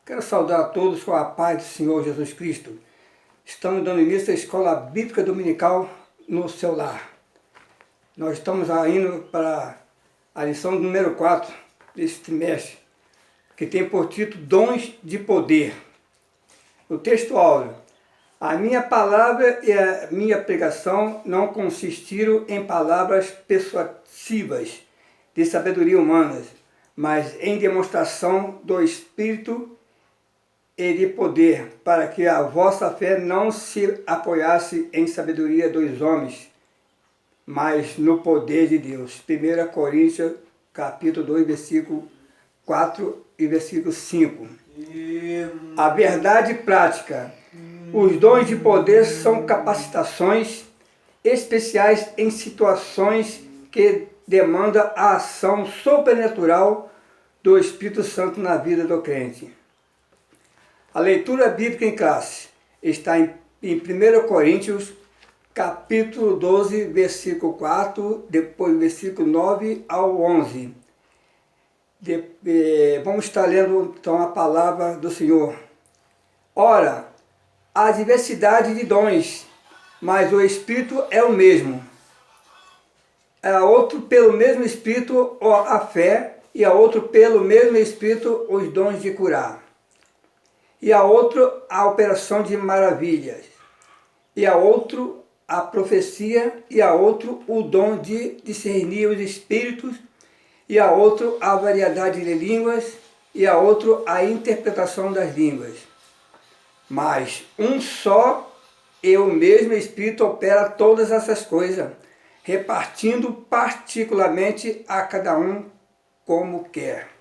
Quero saudar a todos com a paz do Senhor Jesus Cristo. Estamos dando início à Escola Bíblica Dominical no seu lar. Nós estamos indo para a lição número 4 desse trimestre, que tem por título Dons de Poder. O texto áureo: a minha palavra e a minha pregação não consistiram em palavras persuasivas de sabedoria humanas, mas em demonstração do Espírito e de poder, para que a vossa fé não se apoiasse em sabedoria dos homens, mas no poder de Deus. 1 Coríntios, capítulo 2, versículo 4 e versículo 5. A verdade prática. Os dons de poder são capacitações especiais em situações que demandam a ação sobrenatural do Espírito Santo na vida do crente. A leitura bíblica em classe está em 1 Coríntios, capítulo 12, versículo 4, depois versículo 9 ao 11. Vamos estar lendo então a palavra do Senhor. Ora, há diversidade de dons, mas o Espírito é o mesmo. A outro pelo mesmo Espírito a fé, e a outro pelo mesmo Espírito os dons de curar. E a outro a operação de maravilhas, e a outro a profecia, e a outro o dom de discernir os espíritos, e a outro a variedade de línguas, e a outro a interpretação das línguas. Mas um só e o mesmo Espírito opera todas essas coisas, repartindo particularmente a cada um como quer.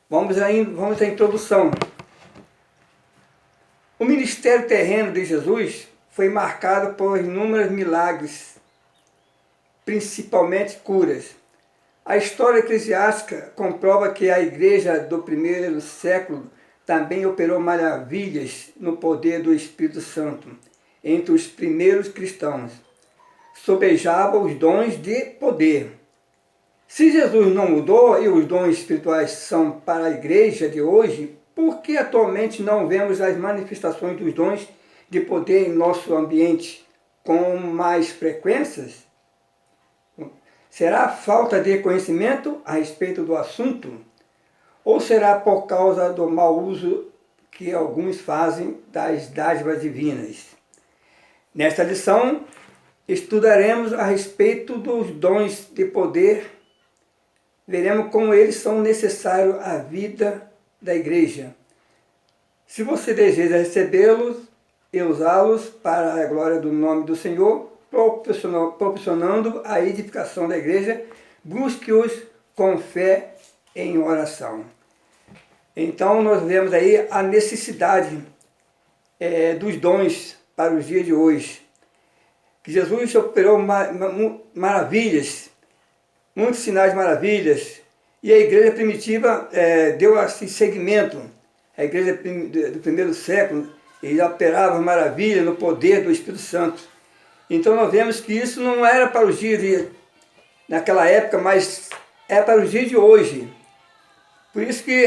Vamos à introdução. O ministério terreno de Jesus foi marcado por inúmeros milagres, principalmente curas. A história eclesiástica comprova que a igreja do primeiro século também operou maravilhas no poder do Espírito Santo entre os primeiros cristãos. Sobejava os dons de poder. Se Jesus não mudou e os dons espirituais são para a igreja de hoje, por que atualmente não vemos as manifestações dos dons de poder em nosso ambiente com mais frequências? Será falta de conhecimento a respeito do assunto? Ou será por causa do mau uso que alguns fazem das dádivas divinas? Nesta lição, estudaremos a respeito dos dons de poder. Veremos como eles são necessários à vida da igreja. Se você deseja recebê-los e usá-los para a glória do nome do Senhor, proporcionando a edificação da igreja, busque-os com fé em oração. Então nós vemos aí a necessidade dos dons para os dias de hoje. Que Jesus operou maravilhas, muitos sinais de maravilhas, e a igreja primitiva deu assim seguimento. A igreja do primeiro século, ele operava maravilhas no poder do Espírito Santo. Então nós vemos que isso não era para os dias naquela época, mas é para os dias de hoje. Por isso que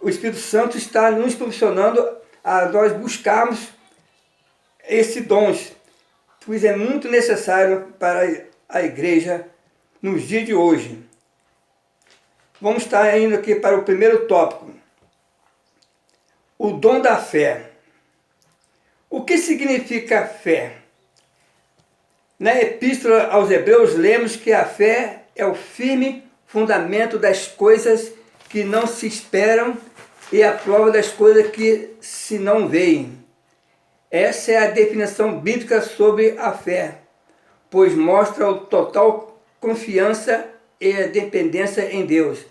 o Espírito Santo está nos proporcionando a nós buscarmos esses dons, pois é muito necessário para a igreja nos dias de hoje. Vamos estar indo aqui para o primeiro tópico. O dom da fé. O que significa fé? Na Epístola aos Hebreus, lemos que a fé é o firme fundamento das coisas que não se esperam e a prova das coisas que se não veem. Essa é a definição bíblica sobre a fé, pois mostra a total confiança e a dependência em Deus.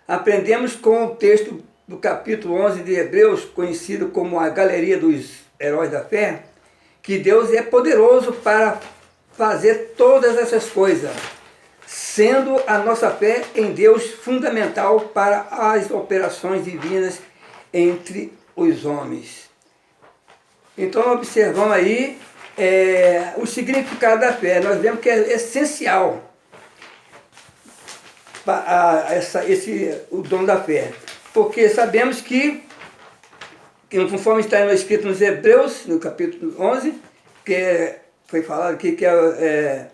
Aprendemos com o texto do capítulo 11 de Hebreus, conhecido como a Galeria dos Heróis da Fé, que Deus é poderoso para fazer todas essas coisas, sendo a nossa fé em Deus fundamental para as operações divinas entre os homens. Então observamos aí o significado da fé. Nós vemos que é essencial. o dom da fé. Porque sabemos que conforme está escrito nos Hebreus, no capítulo 11, foi falado aqui que é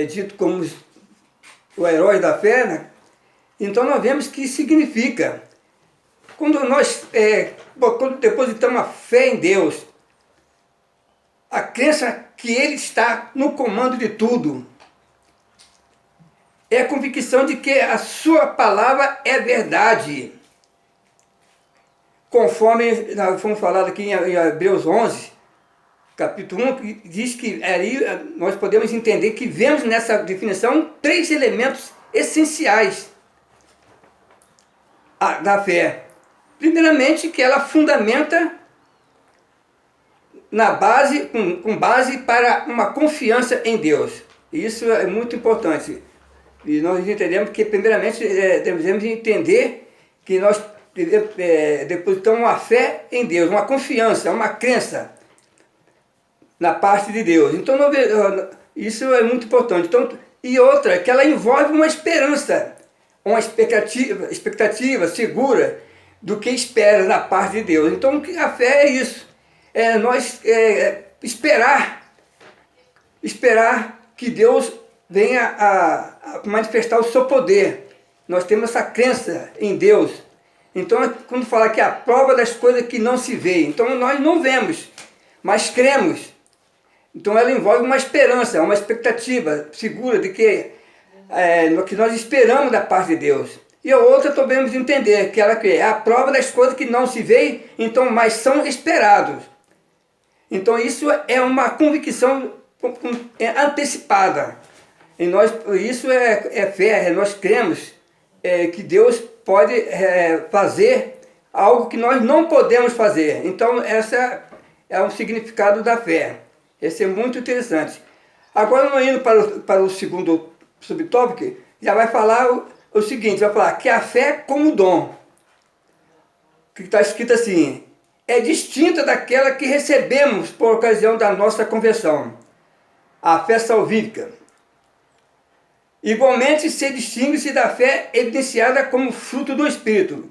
dito como o herói da fé, né? Então nós vemos que significa, quando nós quando depositamos a fé em Deus, a crença que Ele está no comando de tudo, é a convicção de que a sua palavra é verdade. Conforme nós fomos falado aqui em Hebreus 11, capítulo 1, diz que aí nós podemos entender que vemos nessa definição 3 elementos essenciais da fé. Primeiramente, que ela fundamenta com base para uma confiança em Deus. Isso é muito importante. E nós entendemos que, primeiramente, devemos entender que nós depositamos uma fé em Deus, uma confiança, uma crença na parte de Deus. Então, isso é muito importante. Então, e outra, que ela envolve uma esperança, uma expectativa segura do que espera na parte de Deus. Então, a fé é isso. Nós esperar que Deus venha a manifestar o seu poder. Nós temos essa crença em Deus. Então, quando fala que é a prova das coisas que não se vê, então nós não vemos, mas cremos. Então ela envolve uma esperança, uma expectativa segura de que no que nós esperamos da parte de Deus. E a outra podemos entender que ela é a prova das coisas que não se vê, então, mas são esperados. Então isso é uma convicção antecipada. E isso é fé, nós cremos que Deus pode fazer algo que nós não podemos fazer. Então essa é um significado da fé. Esse é muito interessante. Agora, nós indo para o segundo subtópico, já vai falar o seguinte, vai falar que a fé como dom, que está escrito assim, é distinta daquela que recebemos por ocasião da nossa conversão, a fé salvífica. Igualmente se distingue-se da fé evidenciada como fruto do Espírito,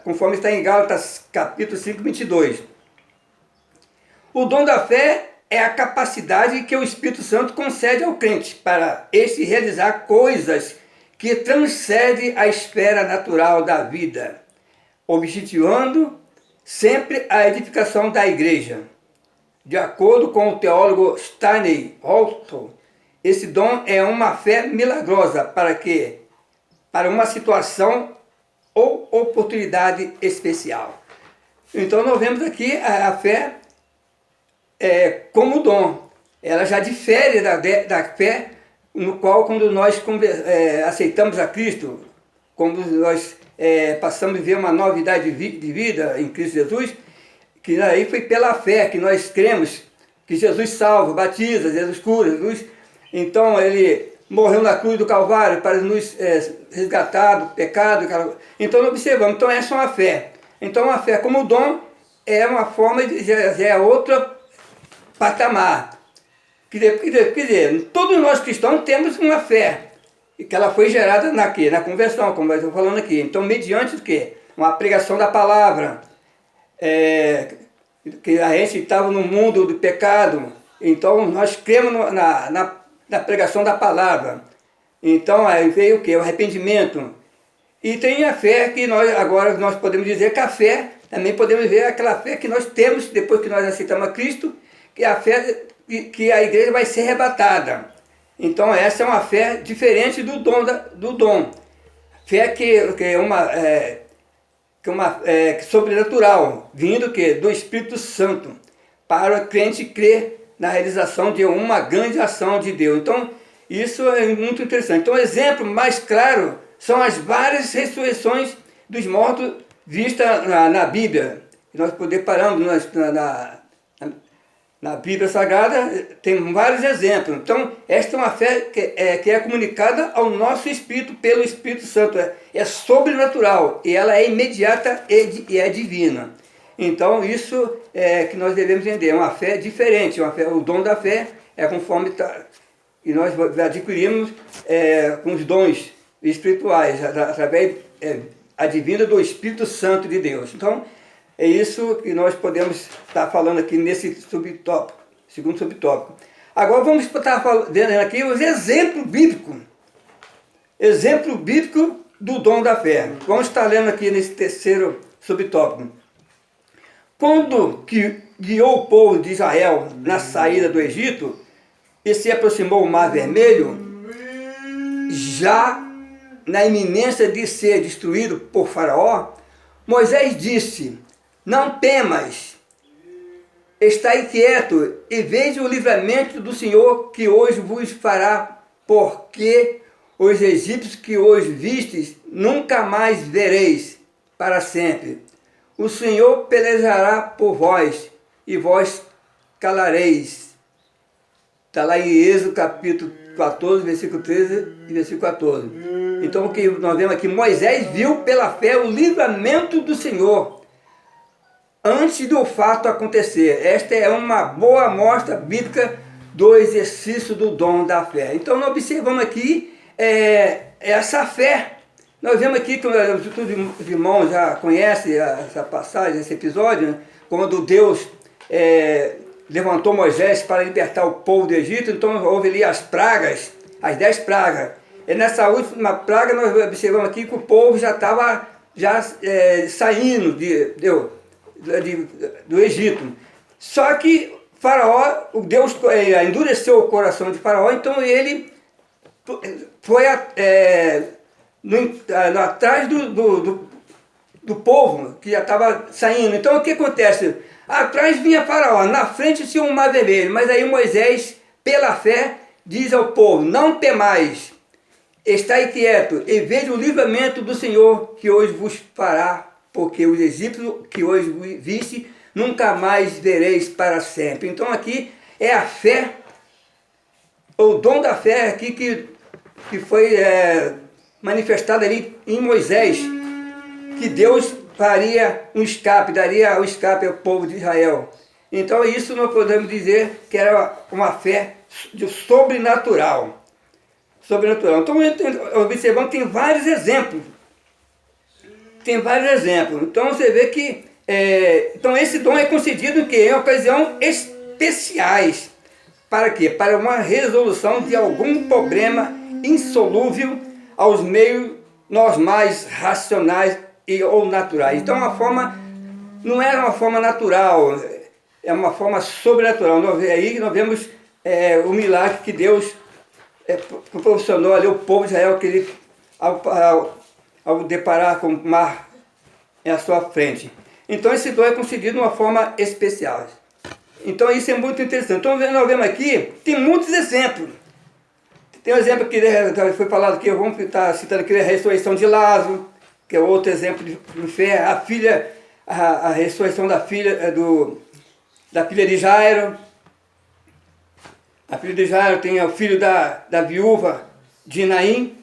conforme está em Gálatas capítulo 5, 22. O dom da fé é a capacidade que o Espírito Santo concede ao crente para este realizar coisas que transcendem a esfera natural da vida, objetivando sempre a edificação da igreja. De acordo com o teólogo Stanley Holton, esse dom é uma fé milagrosa para uma situação ou oportunidade especial. Então nós vemos aqui a fé como dom. Ela já difere da fé no qual, quando nós aceitamos a Cristo, quando nós passamos a viver uma novidade de vida em Cristo Jesus, que aí foi pela fé que nós cremos que Jesus salva, batiza, Jesus cura, Jesus... Então ele morreu na cruz do Calvário para nos resgatar do pecado. Então observamos, então essa é uma fé. Então a fé como dom é uma forma, já é outra patamar. Quer dizer, todos nós cristãos temos uma fé, e que ela foi gerada na conversão, como eu estou falando aqui. Então, mediante do quê? Uma pregação da palavra, que a gente estava no mundo do pecado, então nós cremos na pregação da palavra. Então, aí veio o quê? O arrependimento. E tem a fé que agora nós podemos dizer que a fé, também podemos ver aquela fé que nós temos depois que nós aceitamos a Cristo, que é a fé que a igreja vai ser arrebatada. Então essa é uma fé diferente do dom. Fé que é uma sobrenatural, vindo do Espírito Santo, para o crente crer na realização de uma grande ação de Deus. Então isso é muito interessante. Então o exemplo mais claro são as várias ressurreições dos mortos vistas na Bíblia. Nós paramos na Bíblia Sagrada, tem vários exemplos. Então, esta é uma fé que é comunicada ao nosso espírito pelo Espírito Santo. É sobrenatural e ela é imediata e é divina. Então, isso é que nós devemos entender. É uma fé diferente. O dom da fé é conforme e nós adquirimos com os dons espirituais, através advinda do Espírito Santo de Deus. Então, é isso que nós podemos estar falando aqui nesse subtópico, segundo subtópico. Agora vamos estar vendo aqui os exemplos bíblicos. Exemplo bíblico do dom da fé. Vamos estar lendo aqui nesse terceiro subtópico. Quando que guiou o povo de Israel na saída do Egito e se aproximou o Mar Vermelho, já na iminência de ser destruído por Faraó, Moisés disse: não temas, estai quieto e veja o livramento do Senhor que hoje vos fará, porque os egípcios que hoje vistes nunca mais vereis para sempre. O Senhor pelejará por vós e vós calareis. Está lá em Êxodo capítulo 14, versículo 13 e versículo 14. Então o que nós vemos aqui, Moisés viu pela fé o livramento do Senhor antes do fato acontecer. Esta é uma boa amostra bíblica do exercício do dom da fé. Então nós observamos aqui essa fé. Nós vemos aqui, que os irmãos já conhecem essa passagem, esse episódio, né? Quando Deus levantou Moisés para libertar o povo do Egito. Então houve ali as pragas, as 10 pragas. E nessa última praga nós observamos aqui que o povo já estava saindo do Egito. Só que Faraó, Deus endureceu o coração de Faraó, então ele foi atrás do povo que já estava saindo. Então o que acontece? Atrás vinha Faraó, na frente tinha um Mar Vermelho, mas aí Moisés, pela fé, diz ao povo: não temais, estai quieto e veja o livramento do Senhor que hoje vos fará, porque os egípcios que hoje viste, nunca mais vereis para sempre. Então aqui é a fé, o dom da fé aqui que foi manifestado ali em Moisés, que Deus faria um escape, daria o escape ao povo de Israel. Então isso nós podemos dizer que era uma fé sobrenatural. Então observamos que tem vários exemplos. Então você vê que então esse dom é concedido em ocasiões especiais. Para quê? Para uma resolução de algum problema insolúvel aos meios normais, racionais ou naturais. Então não era uma forma natural, é uma forma sobrenatural. Aí nós vemos o milagre que Deus proporcionou ali ao povo de Israel, que ele, ao deparar com o mar à sua frente. Então esse dom é concedido de uma forma especial. Então isso é muito interessante. Então nós vemos aqui, tem muitos exemplos. Tem um exemplo que foi falado aqui, vamos estar citando aqui a ressurreição de Lázaro, que é outro exemplo de fé. A ressurreição da filha de Jairo. A filha de Jairo tem o filho da viúva de Naim.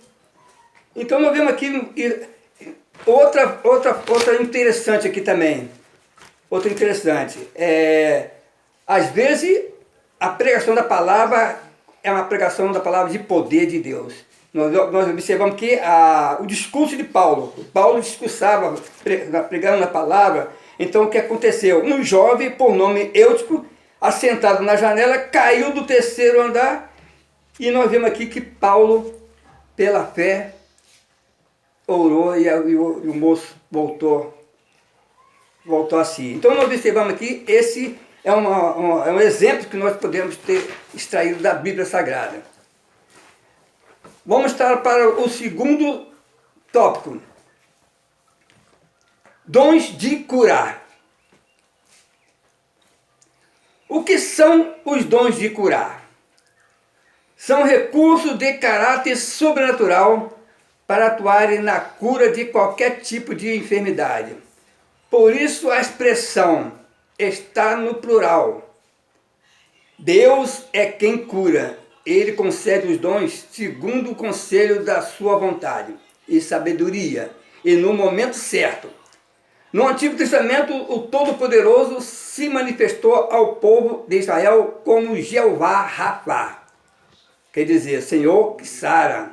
Então nós vemos aqui outra interessante aqui também. Outra interessante. Às vezes a pregação da palavra é uma pregação da palavra de poder de Deus. Nós observamos que o discurso de Paulo discursava, pregando na palavra. Então o que aconteceu? Um jovem, por nome Eutico, assentado na janela, caiu do 3º andar, e nós vemos aqui que Paulo, pela fé, orou e o moço voltou a si. Então nós observamos aqui, esse é um exemplo que nós podemos ter extraído da Bíblia Sagrada. Vamos estar para o segundo tópico. Dons de curar. O que são os dons de curar? São recursos de caráter sobrenatural para atuarem na cura de qualquer tipo de enfermidade. Por isso a expressão está no plural. Deus é quem cura. Ele concede os dons segundo o conselho da sua vontade e sabedoria, e no momento certo. No Antigo Testamento, o Todo-Poderoso se manifestou ao povo de Israel como Jeová Rafá, quer dizer, Senhor que sara.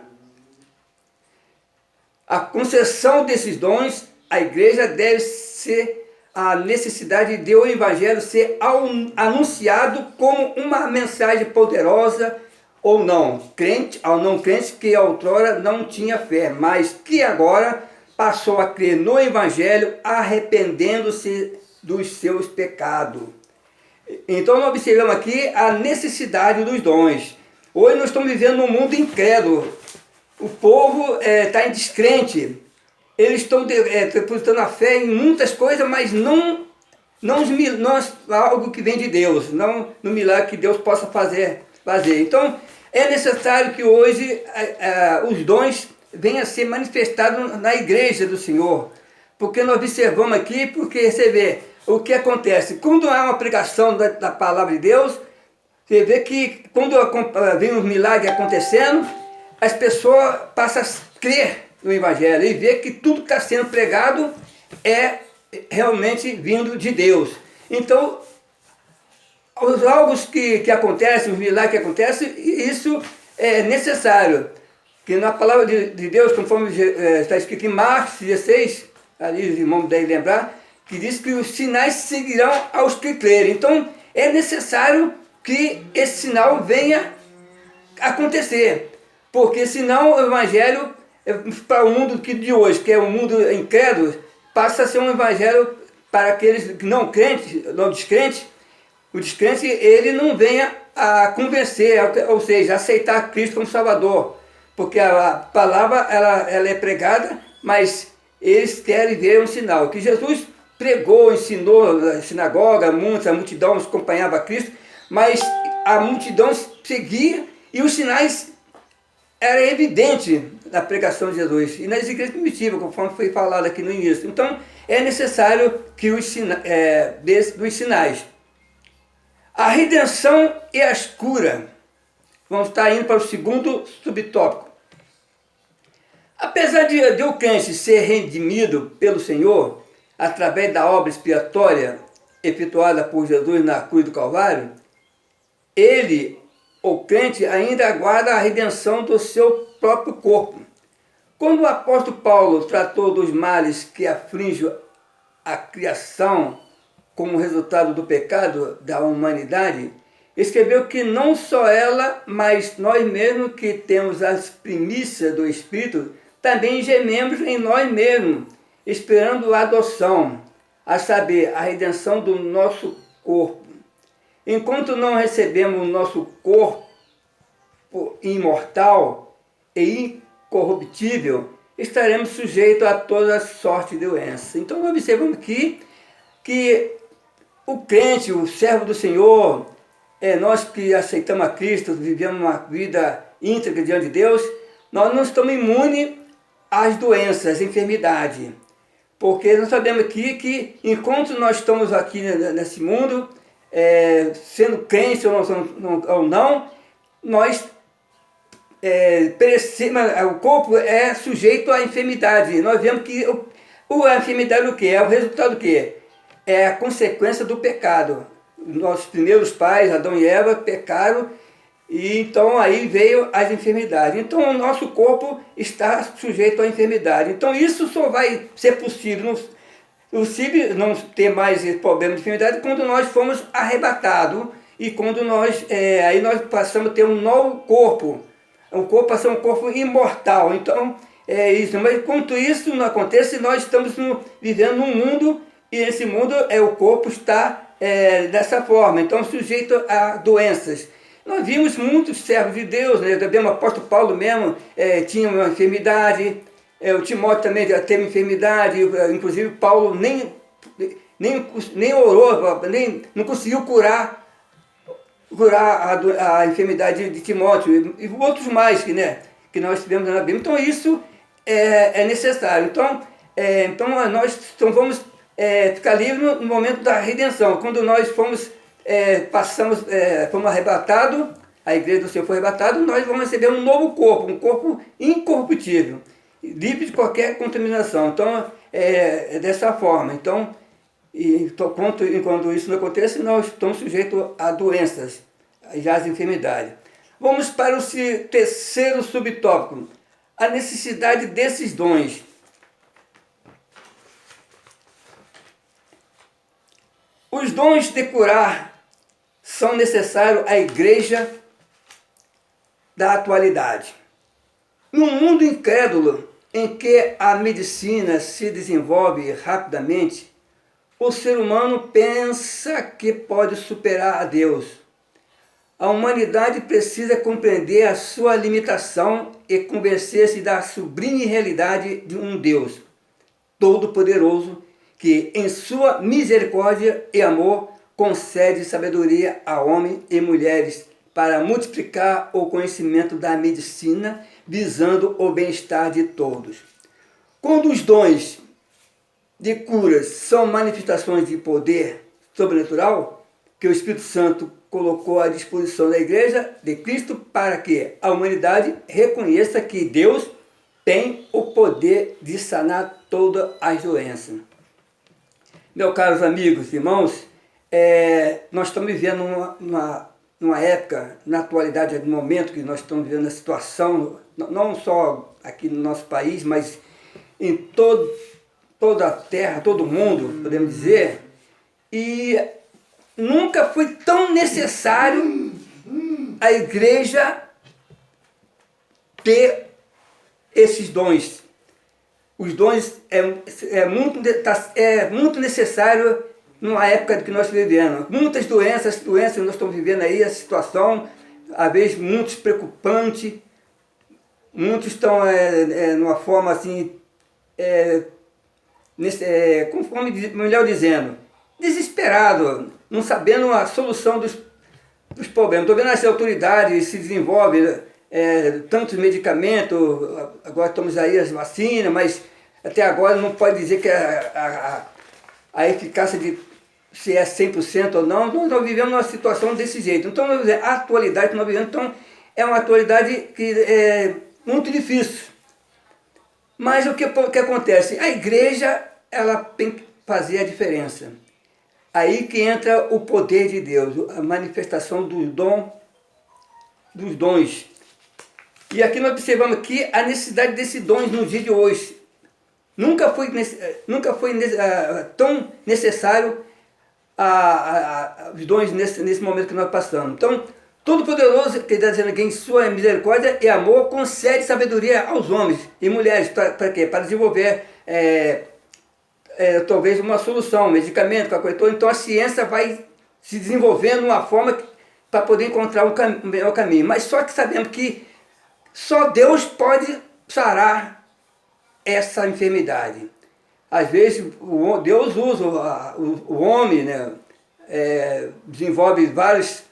a concessão desses dons, a igreja deve ser a necessidade de o evangelho ser anunciado como uma mensagem poderosa ou não, crente ao não crente que outrora não tinha fé, mas que agora passou a crer no evangelho, arrependendo-se dos seus pecados. Então nós observamos aqui a necessidade dos dons. Hoje nós estamos vivendo num mundo incrédulo. O povo está descrente. Eles estão depositando a fé em muitas coisas, mas não algo que vem de Deus, não no milagre que Deus possa fazer. Então é necessário que hoje os dons venham a ser manifestados na igreja do Senhor. Porque nós observamos aqui, porque você vê o que acontece. Quando há uma pregação da palavra de Deus, você vê que quando vem um milagre acontecendo, as pessoas passam a crer no Evangelho e ver que tudo que está sendo pregado é realmente vindo de Deus. Então, os algo que acontecem, os milagres que acontecem, isso é necessário. Que na palavra de Deus, conforme está escrito em Marcos 16, ali os irmãos devem lembrar, que diz que os sinais seguirão aos que crerem. Então, é necessário que esse sinal venha acontecer. Porque senão o Evangelho, para o mundo de hoje, que é um mundo incrédulo, passa a ser um Evangelho para aqueles não crentes, não descrentes. O descrente, ele não venha a convencer, ou seja, aceitar Cristo como Salvador. Porque a palavra ela é pregada, mas eles querem ver um sinal. Que Jesus pregou, ensinou na sinagoga, a multidão acompanhava Cristo, mas a multidão seguia e os sinais eram evidentes na pregação de Jesus e nas igrejas primitivas, conforme foi falado aqui no início. Então, é necessário que dos sinais. A redenção e as curas. Vamos estar indo para o segundo subtópico. Apesar de o crente ser redimido pelo Senhor, através da obra expiatória efetuada por Jesus na cruz do Calvário, ele, o crente, ainda aguarda a redenção do seu próprio corpo. Quando o apóstolo Paulo tratou dos males que afligem a criação como resultado do pecado da humanidade, escreveu que não só ela, mas nós mesmos que temos as primícias do Espírito, também gememos em nós mesmos, esperando a adoção, a saber, a redenção do nosso corpo. Enquanto não recebemos o nosso corpo imortal e incorruptível, estaremos sujeitos a toda sorte de doença. Então nós observamos aqui que o crente, o servo do Senhor, nós que aceitamos a Cristo, vivemos uma vida íntegra diante de Deus, nós não estamos imunes às doenças, às enfermidades. Porque nós sabemos aqui que enquanto nós estamos aqui nesse mundo, sendo crentes ou não, nós perecemos, o corpo é sujeito à enfermidade. Nós vemos que a enfermidade o quê? É o resultado do quê? É a consequência do pecado. Nossos primeiros pais, Adão e Eva, pecaram e então aí veio as enfermidades. Então o nosso corpo está sujeito à enfermidade. Então isso só vai ser possível não ter mais esse problema de enfermidade quando nós fomos arrebatados e quando aí nós passamos a ter um novo corpo. O corpo passa a ser um corpo imortal. Então é isso. Mas enquanto isso não acontece, nós estamos vivendo num mundo e esse mundo o corpo está dessa forma, então sujeito a doenças. Nós vimos muitos servos de Deus, né? O apóstolo Paulo mesmo tinha uma enfermidade, o Timóteo também teve enfermidade, inclusive Paulo nem orou, não conseguiu curar a enfermidade de Timóteo e outros mais que nós tivemos na Bíblia. Então isso é necessário. Então nós vamos ficar livre no momento da redenção, quando nós fomos arrebatados, a igreja do Senhor foi arrebatada, nós vamos receber um novo corpo, um corpo incorruptível, livre de qualquer contaminação. Então é dessa forma. Então, quando isso não acontece, nós estamos sujeitos a doenças, já as enfermidades. Vamos para o terceiro subtópico, a necessidade desses dons. Os dons de curar são necessários à igreja da atualidade. No mundo incrédulo, em que a medicina se desenvolve rapidamente, o ser humano pensa que pode superar a Deus. A humanidade precisa compreender a sua limitação e convencer-se da sublime realidade de um Deus todo-poderoso que, em sua misericórdia e amor, concede sabedoria a homens e mulheres para multiplicar o conhecimento da medicina, visando o bem-estar de todos. Quando os dons de curas são manifestações de poder sobrenatural que o Espírito Santo colocou à disposição da Igreja de Cristo para que a humanidade reconheça que Deus tem o poder de sanar todas as doenças. Meus caros amigos e irmãos, nós estamos vivendo numa época, na atualidade, no momento que nós estamos vivendo a situação, não só aqui no nosso país, mas em toda a terra, todo o mundo, podemos dizer, e nunca foi tão necessário a igreja ter esses dons. Os dons é muito necessário numa época que nós vivemos. Muitas doenças nós estamos vivendo aí, a situação, às vezes, muito preocupante. Muitos estão numa forma assim, conforme melhor dizendo, desesperado, não sabendo a solução dos problemas. Estou vendo as autoridades se desenvolvem, tantos medicamentos, agora estamos aí as vacinas, mas até agora não pode dizer que a eficácia se é 100% ou não. Nós vivemos uma situação desse jeito. Então, a atualidade que nós vivemos é uma atualidade que é muito difícil. Mas o que acontece? A igreja ela tem que fazer a diferença. Aí que entra o poder de Deus, a manifestação dos dons. E aqui nós observamos que a necessidade desses dons no dia de hoje. Nunca foi tão necessário os dons nesse momento que nós passamos. Então, Todo-Poderoso, que está dizendo que em sua misericórdia e amor concede sabedoria aos homens e mulheres. Para quê? Para desenvolver talvez uma solução, um medicamento, qualquer coisa. Então a ciência vai se desenvolvendo de uma forma para poder encontrar um melhor caminho. Mas só que sabemos que só Deus pode sarar essa enfermidade. Às vezes Deus usa o homem, né? Desenvolve vários,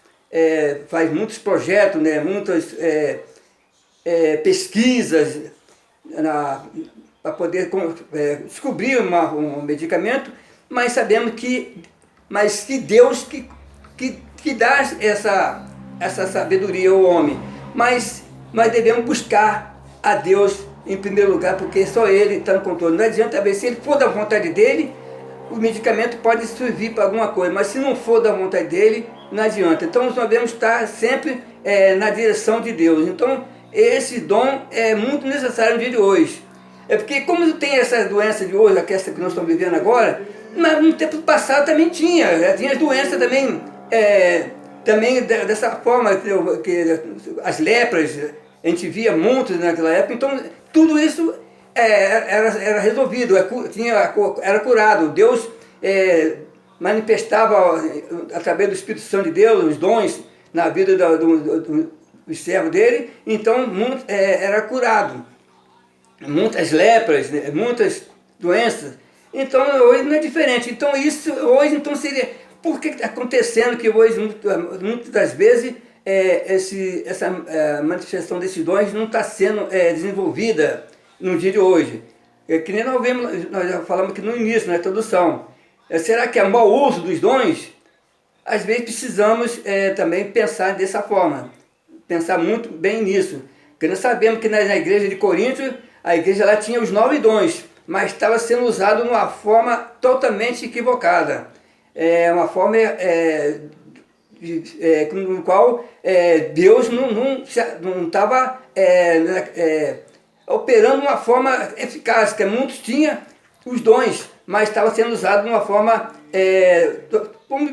faz muitos projetos, né? Muitas pesquisas para poder descobrir um medicamento, mas sabemos que Deus que dá essa sabedoria ao homem. Mas nós devemos buscar a Deus em primeiro lugar, porque só Ele está no controle. Não adianta ver, se Ele for da vontade dEle, o medicamento pode servir para alguma coisa, mas se não for da vontade dEle, não adianta. Então nós devemos estar sempre na direção de Deus. Então esse dom é muito necessário no dia de hoje. É porque como tem essa doença de hoje, essa que nós estamos vivendo agora, mas no tempo passado também tinha as doenças também dessa forma, que as lepras, a gente via muitos naquela época. Então tudo isso era resolvido, era curado. Deus manifestava através do Espírito Santo de Deus os dons na vida dos servos dele, então era curado. Muitas lepras, muitas doenças. Então hoje não é diferente. Então isso hoje seria... Por que está acontecendo que hoje, muitas das vezes, essa manifestação desses dons não está sendo desenvolvida no dia de hoje? Que nem nós já falamos aqui no início, na introdução. Será que é mau uso dos dons? Às vezes precisamos também pensar dessa forma. Pensar muito bem nisso. Porque nós sabemos que na igreja de Corinto, a igreja lá tinha os 9 dons, mas estava sendo usado de uma forma totalmente equivocada. Uma forma no qual Deus não estava operando de uma forma eficaz, que muitos tinham os dons, mas estava sendo usado de uma forma,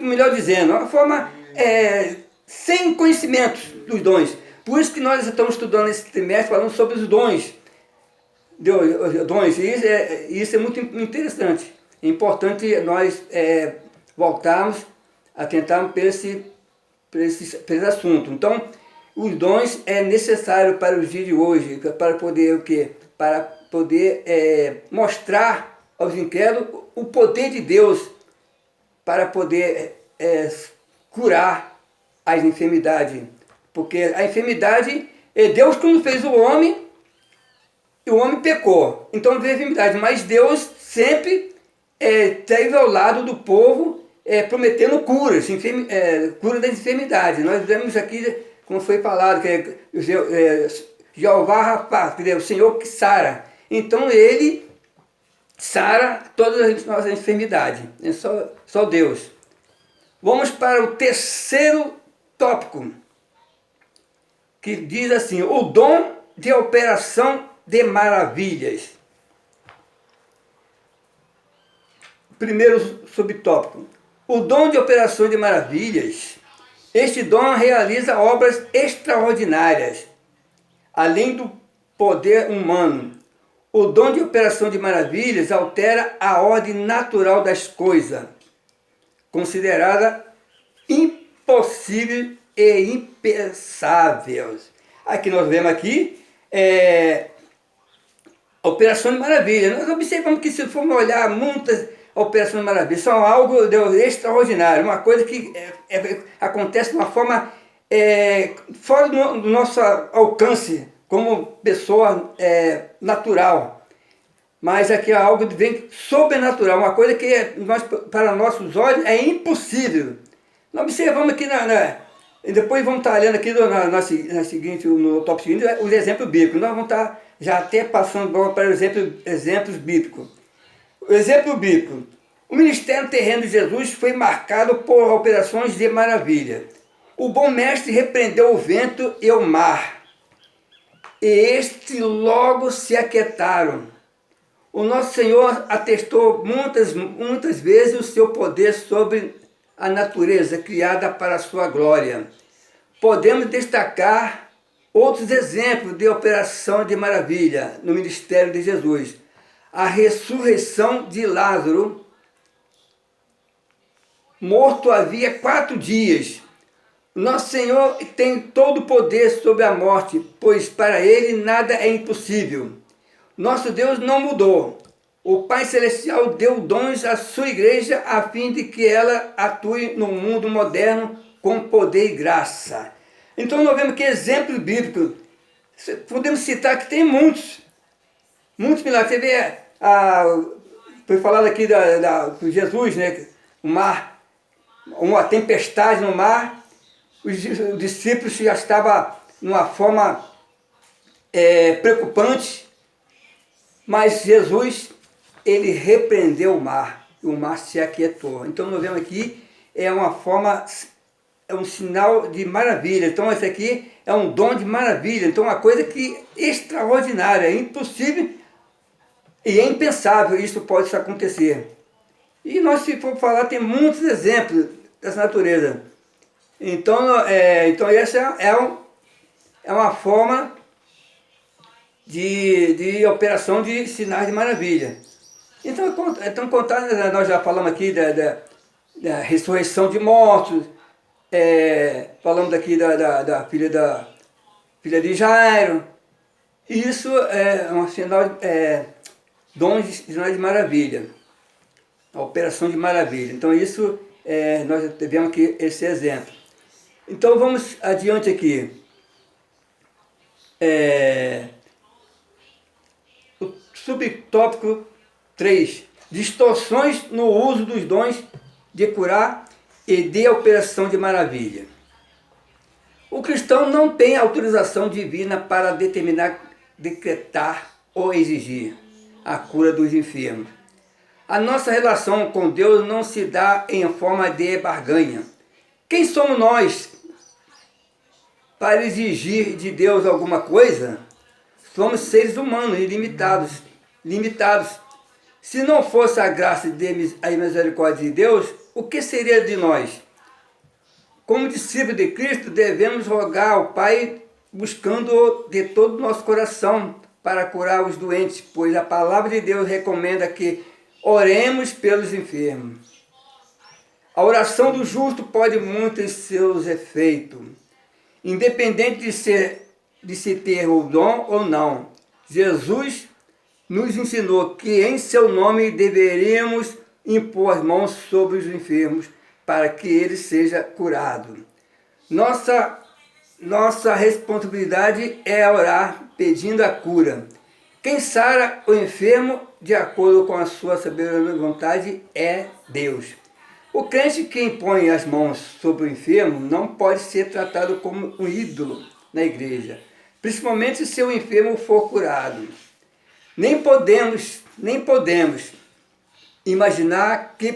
melhor dizendo, uma forma sem conhecimento dos dons. Por isso que nós estamos estudando esse trimestre falando sobre os dons. E isso é muito interessante. É importante nós voltarmos a tentarmos para esse assunto. Então, os dons é necessário para os dias de hoje, para poder o quê? Para poder mostrar aos incrédulos o poder de Deus, para poder curar as enfermidades. Porque a enfermidade, Deus quando fez o homem, e o homem pecou. Então veio a enfermidade, mas Deus sempre esteve ao lado do povo, prometendo curas, cura das enfermidades. Nós vemos aqui, como foi falado, que Jeová Rapá, que é o Senhor que sara. Então ele sara todas as nossas enfermidades. É só Deus. Vamos para o terceiro tópico, que diz assim: o dom de operação de maravilhas. Primeiro subtópico: o dom de operação de maravilhas. Este dom realiza obras extraordinárias, além do poder humano. O dom de operação de maravilhas altera a ordem natural das coisas, considerada impossível e impensáveis. Aqui nós vemos aqui a operação de maravilha. Nós observamos que, se formos olhar muitas operações de maravilha, são algo extraordinário, uma coisa que acontece de uma forma fora do nosso alcance como pessoa natural. Mas aqui é algo que vem sobrenatural, uma coisa que para nossos olhos é impossível. Nós observamos aqui, e depois vamos estar olhando aqui no tópico seguinte, os exemplos bíblicos. Nós vamos estar já até passando para os exemplos bíblicos. O exemplo bíblico: o ministério terreno de Jesus foi marcado por operações de maravilha. O bom mestre repreendeu o vento e o mar, e estes logo se aquietaram. O nosso Senhor atestou muitas vezes o seu poder sobre a natureza criada para a sua glória. Podemos destacar outros exemplos de operação de maravilha no ministério de Jesus. A ressurreição de Lázaro, morto havia 4 dias. Nosso Senhor tem todo o poder sobre a morte, pois para Ele nada é impossível. Nosso Deus não mudou. O Pai Celestial deu dons à sua igreja a fim de que ela atue no mundo moderno com poder e graça. Então nós vemos que exemplos bíblicos, podemos citar que tem muitos milagres. Você vê, foi falado aqui de Jesus, né? O mar, uma tempestade no mar, os discípulos já estavam numa forma preocupante, mas Jesus, ele repreendeu o mar, e o mar se aquietou. Então nós vemos aqui, é um sinal de maravilha. Então esse aqui é um dom de maravilha. Então uma coisa que extraordinária, é impossível e é impensável isso pode acontecer. E nós, se for falar, tem muitos exemplos dessa natureza. Então essa é uma forma de operação de sinais de maravilha. Então nós já falamos aqui da ressurreição de mortos, falamos aqui da filha de Jairo. E isso é um sinal, dons de sinais de maravilha, a operação de maravilha. Então isso, nós tivemos aqui esse exemplo. Então vamos adiante aqui. O subtópico 3. Distorções no uso dos dons de curar e de operação de maravilha. O cristão não tem autorização divina para determinar, decretar ou exigir a cura dos enfermos. A nossa relação com Deus não se dá em forma de barganha. Quem somos nós para exigir de Deus alguma coisa? Somos seres humanos, ilimitados, limitados. Se não fosse a graça e a misericórdia de Deus, o que seria de nós? Como discípulos de Cristo, devemos rogar ao Pai, buscando de todo o nosso coração para curar os doentes, pois a palavra de Deus recomenda que oremos pelos enfermos. A oração do justo pode muito em seus efeitos, independente de se ter o dom ou não. Jesus nos ensinou que em seu nome deveríamos impor as mãos sobre os enfermos para que ele seja curado. Nossa responsabilidade é orar pedindo a cura. Quem sara o enfermo de acordo com a sua soberana vontade é Deus. O crente que impõe as mãos sobre o enfermo não pode ser tratado como um ídolo na igreja, principalmente se o enfermo for curado. Nem podemos imaginar que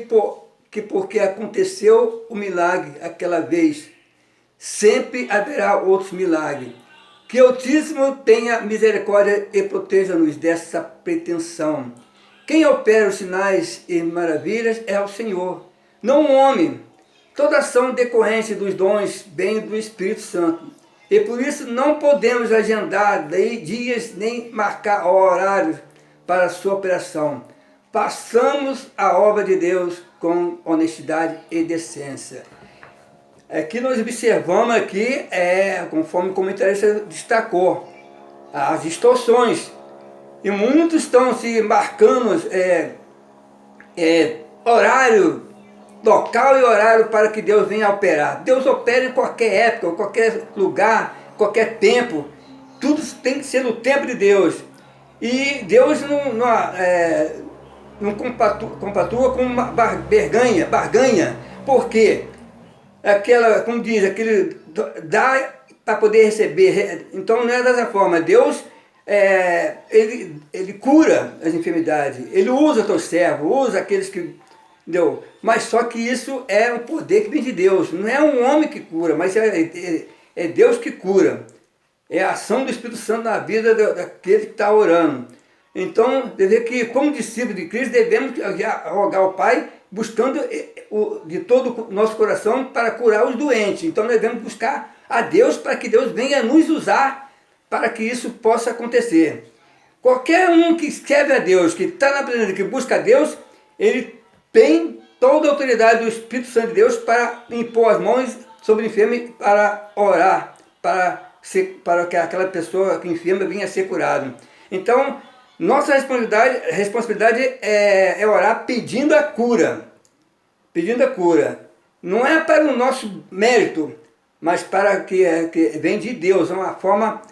porque aconteceu o milagre aquela vez, sempre haverá outros milagres. Que o Altíssimo tenha misericórdia e proteja-nos dessa pretensão. Quem opera os sinais e maravilhas é o Senhor, não o homem. Toda ação decorrente dos dons vem do Espírito Santo. E por isso não podemos agendar dias nem marcar horários para a sua operação. Façamos a obra de Deus com honestidade e decência. Aqui nós observamos aqui, conforme o comentarista destacou, as distorções. E muitos estão se marcando horário, local e horário para que Deus venha operar. Deus opera em qualquer época, qualquer lugar, qualquer tempo. Tudo tem que ser no tempo de Deus. E Deus não compatua com uma barganha. Por quê? Como diz, aquele dá para poder receber. Então não é dessa forma. Deus, ele cura as enfermidades. Ele usa os teus servos, usa aqueles que... Entendeu? Mas só que isso é um poder que vem de Deus. Não é um homem que cura, mas é Deus que cura. É a ação do Espírito Santo na vida daquele que está orando. Então, que como discípulos de Cristo, devemos rogar ao Pai, buscando de todo o nosso coração para curar os doentes. Então, nós devemos buscar a Deus para que Deus venha nos usar para que isso possa acontecer. Qualquer um que serve a Deus, que está na presença, que busca a Deus, ele tem toda a autoridade do Espírito Santo de Deus para impor as mãos sobre o enfermo, para orar, para que aquela pessoa que enferma venha a ser curado. Então, nossa responsabilidade é orar pedindo a cura. Pedindo a cura. Não é para o nosso mérito, mas para que vem de Deus, uma forma...